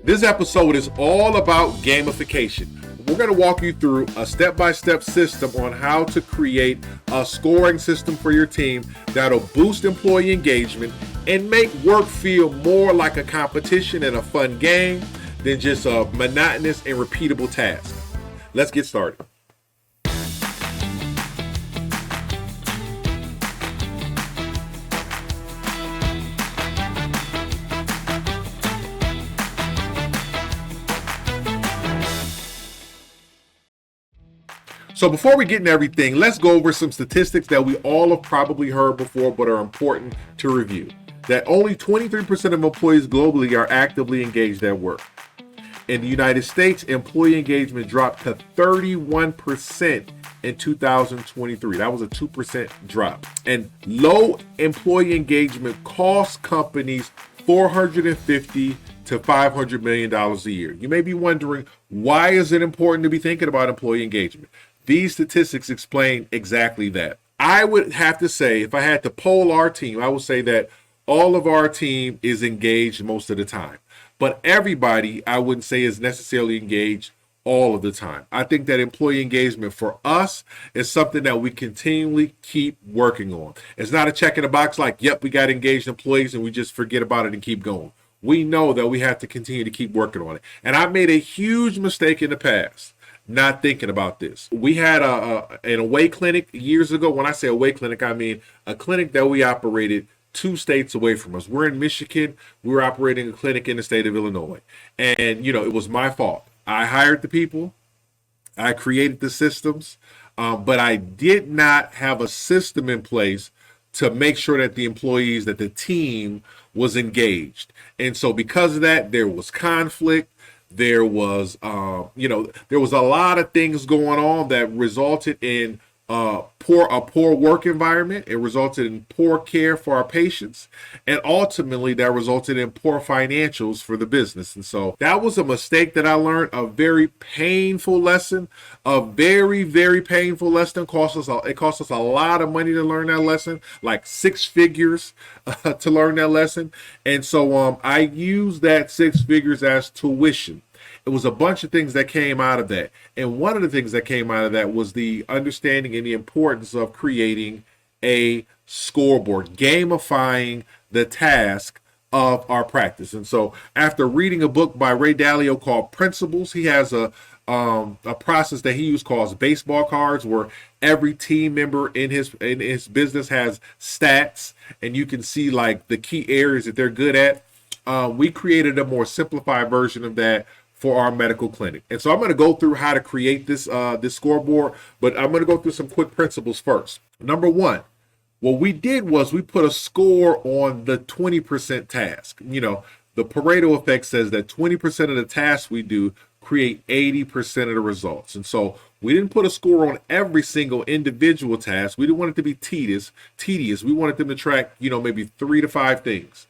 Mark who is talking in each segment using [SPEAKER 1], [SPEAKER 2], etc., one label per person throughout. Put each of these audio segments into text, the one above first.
[SPEAKER 1] This episode is all about gamification. We're going to walk you through a step-by-step system on how to create a scoring system for your team that'll boost employee engagement and make work feel more like a competition and a fun game than just a monotonous and repeatable task. Let's get started. So before we get into everything, let's go over some statistics that we all have probably heard before but are important to review. That only 23% of employees globally are actively engaged at work. In the United States, employee engagement dropped to 31% in 2023. That was a 2% drop. And low employee engagement costs companies $450 to $500 million a year. You may be wondering, why is it important to be thinking about employee engagement? These statistics explain exactly that. I would have to say, if I had to poll our team, I would say that all of our team is engaged most of the time. But everybody, I wouldn't say, is necessarily engaged all of the time. I think that employee engagement for us is something that we continually keep working on. It's not a check in the box like, yep, we got engaged employees and we just forget about it and keep going. We know that we have to continue to keep working on it. And I made a huge mistake in the past not thinking about this. We had an away clinic years ago. When I say away clinic, I mean a clinic that we operated 2 states away from us. We're in Michigan. We were operating a clinic in the state of Illinois. And, it was my fault. I hired the people. I created the systems. But I did not have a system in place to make sure that the employees, that the team was engaged. And so because of that, there was conflict. There was, there was a lot of things going on that resulted in a poor work environment. It resulted in poor care for our patients, and ultimately that resulted in poor financials for the business. And so that was a mistake that I learned, a very painful lesson, a very, very painful lesson. It cost us a lot of money to learn that lesson, like 6 figures to learn that lesson. And so I used that 6 figures as tuition. It was a bunch of things that came out of that. And one of the things that came out of that was the understanding and the importance of creating a scoreboard, gamifying the task of our practice. And so after reading a book by Ray Dalio called Principles, he has a process that he uses called baseball cards, where every team member in his business has stats, and you can see like the key areas that they're good at. We created a more simplified version of that for our medical clinic. And so I'm going to go through how to create this scoreboard, but I'm going to go through some quick principles first. Number 1, what we did was we put a score on the 20% task. The Pareto effect says that 20% of the tasks we do create 80% of the results. And so we didn't put a score on every single individual task. We didn't want it to be tedious. We wanted them to track, maybe 3 to 5 things.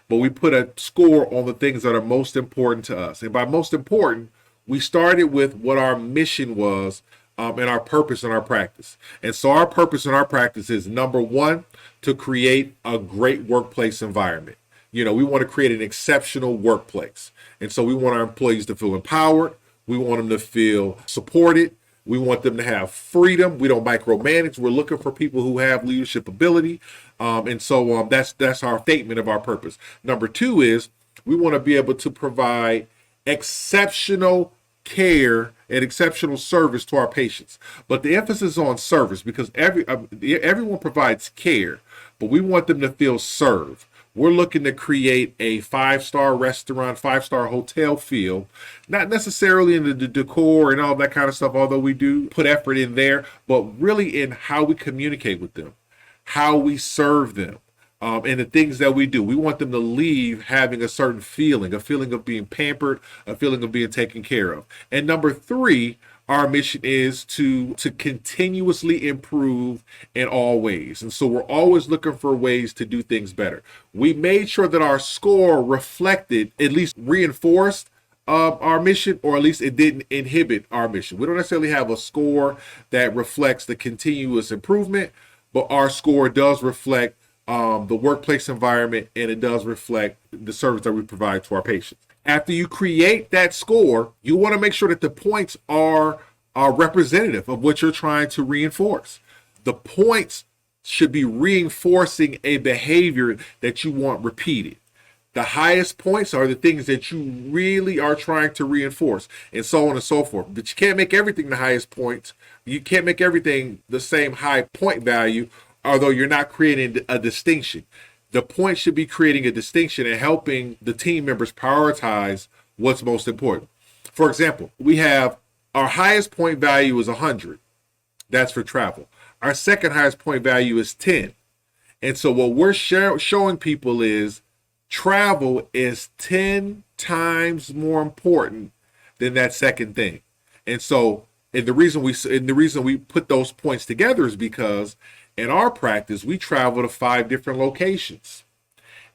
[SPEAKER 1] But we put a score on the things that are most important to us. And by most important, we started with what our mission was and our purpose in our practice. And so our purpose in our practice is, number 1, to create a great workplace environment. We want to create an exceptional workplace. And so we want our employees to feel empowered. We want them to feel supported. We want them to have freedom. We don't micromanage. We're looking for people who have leadership ability. And so that's our statement of our purpose. Number 2 is we want to be able to provide exceptional care and exceptional service to our patients. But the emphasis is on service, because everyone provides care, but we want them to feel served. We're looking to create a 5-star restaurant, 5-star hotel feel, not necessarily in the decor and all that kind of stuff, although we do put effort in there, but really in how we communicate with them, how we serve them, and the things that we do. We want them to leave having a certain feeling, a feeling of being pampered, a feeling of being taken care of. And number 3, our mission is to continuously improve in all ways. And so we're always looking for ways to do things better. We made sure that our score reflected, at least reinforced our mission, or at least it didn't inhibit our mission. We don't necessarily have a score that reflects the continuous improvement, but our score does reflect the workplace environment, and it does reflect the service that we provide to our patients. After you create that score, you want to make sure that the points are representative of what you're trying to reinforce. The points should be reinforcing a behavior that you want repeated. The highest points are the things that you really are trying to reinforce, and so on and so forth. But you can't make everything the highest points. You can't make everything the same high point value, although you're not creating a distinction. The point should be creating a distinction and helping the team members prioritize what's most important. For example, we have our highest point value is 100. That's for travel. Our second highest point value is 10. And so what we're showing people is travel is 10 times more important than that second thing. And so, the reason we put those points together is because in our practice, we travel to 5 different locations.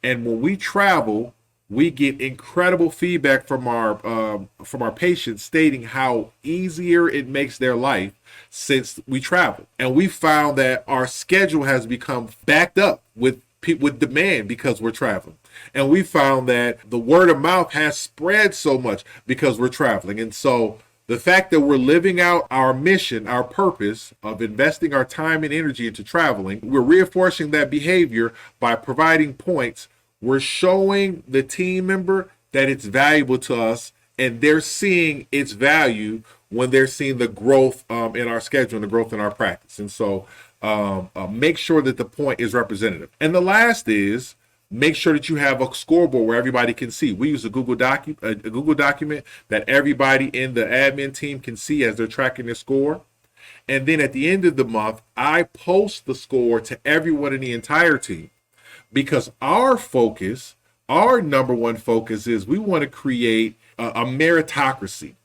[SPEAKER 1] And when we travel, we get incredible feedback from our patients stating how easier it makes their life since we travel. And we found that our schedule has become backed up with demand because we're traveling. And we found that the word of mouth has spread so much because we're traveling. And so the fact that we're living out our mission, our purpose of investing our time and energy into traveling, we're reinforcing that behavior by providing points. We're showing the team member that it's valuable to us, and they're seeing its value when they're seeing the growth in our schedule and the growth in our practice. And so make sure that the point is representative. And the last is make sure that you have a scoreboard where everybody can see. We use a Google document that everybody in the admin team can see as they're tracking their score. And then at the end of the month, I post the score to everyone in the entire team, because our focus, our number one focus is we want to create a meritocracy.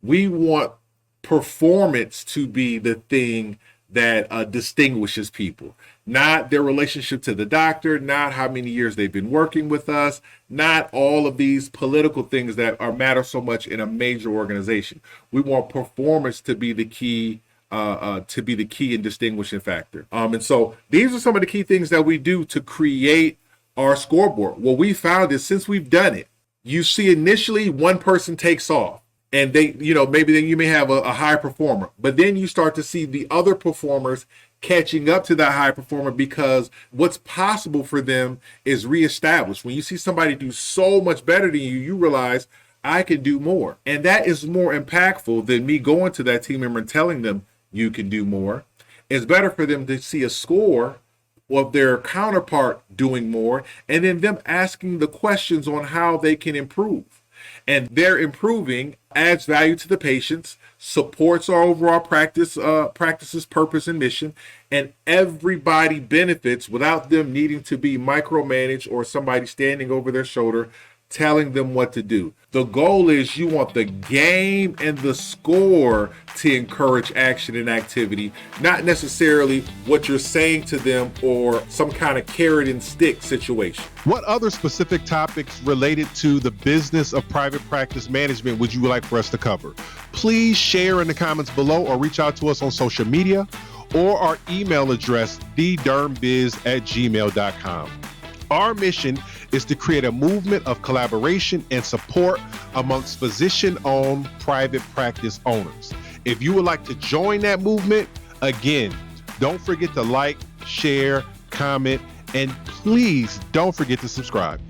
[SPEAKER 1] We want performance to be the thing that distinguishes people, not their relationship to the doctor, not how many years they've been working with us, not all of these political things that matter so much in a major organization. We want performance to be the key, and distinguishing factor. And so these are some of the key things that we do to create our scoreboard. What we found is, since we've done it, you see initially one person takes off. And they, maybe then you may have a high performer, but then you start to see the other performers catching up to that high performer, because what's possible for them is reestablished. When you see somebody do so much better than you, you realize I can do more. And that is more impactful than me going to that team member and telling them you can do more. It's better for them to see a score of their counterpart doing more, and then them asking the questions on how they can improve. And their improving adds value to the patients, supports our overall practice's purpose and mission, and everybody benefits without them needing to be micromanaged or somebody standing over their shoulder telling them what to do. The goal is you want the game and the score to encourage action and activity, not necessarily what you're saying to them or some kind of carrot and stick situation.
[SPEAKER 2] What other specific topics related to the business of private practice management would you like for us to cover? Please share in the comments below or reach out to us on social media or our email address, DermBiz@gmail.com. Our mission is to create a movement of collaboration and support amongst physician-owned private practice owners. If you would like to join that movement, again, don't forget to like, share, comment, and please don't forget to subscribe.